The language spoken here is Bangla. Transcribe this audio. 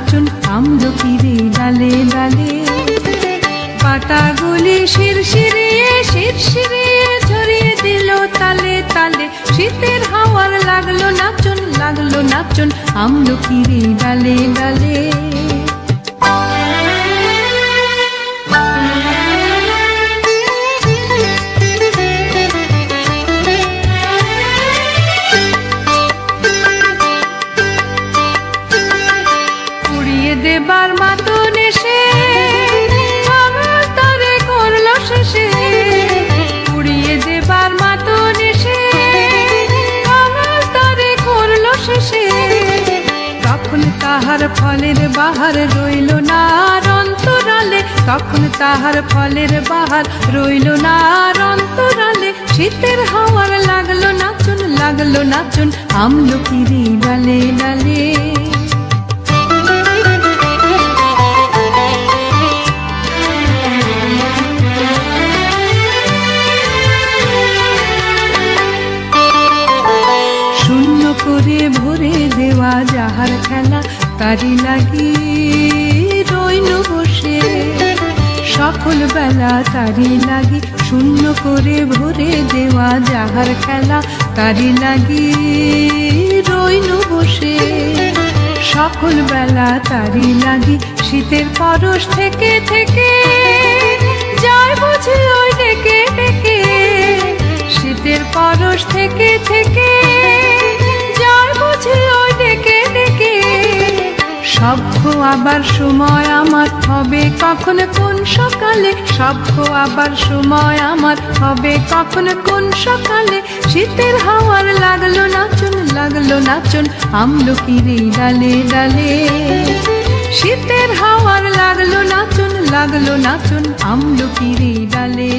নাচুন আমলকিরে ডালে ডালে। পাতাগুলি শিরশিরিয়ে শিরশিরিয়ে ঝরিয়ে দিল তালে তালে। শীতের হাওয়ার লাগলো নাচুন আমলকিরে ডালে ডালে। উড়িয়ে দেবার মাতন এসে আমার তরে করলো শেষে। উড়িয়ে দেবার মাতন এসে আমার তরে করলো শেষে। তখন তাহার ফলের বাহার রইল না আর অন্তরালে। তখন তাহার ফলের বাহার রইল না আর অন্তরালে। শীতের হাওয়ার লাগলো নাচুন আমলকিরে ডালে ডালে। শূন্য করে ভরে দেওয়া যাহার খেলা তারি লাগি রইনু বসে। সকল বেলা তারি লাগি শূন্য করে ভরে দেওয়া যাহার খেলা তারি লাগি রইনু বসে। সকল বেলা তারি লাগি শীতের পরশ থেকে থেকে যায় বুঝি ওই ডেকে ডেকে। শীতের পরশ থেকে থেকে যায় বুঝি ওই ডেকে ডেকে। সভ্য আবার সময় আমার হবে কখন কোন সকালে। সভ্য আবার সময় আমার হবে কখন কোন সকালে। শীতের হাওয়ার লাগলো নাচুন আমলকিরে ডালে ডালে। শীতের হাওয়ার লাগলো নাচুন আমলকিরে ডালে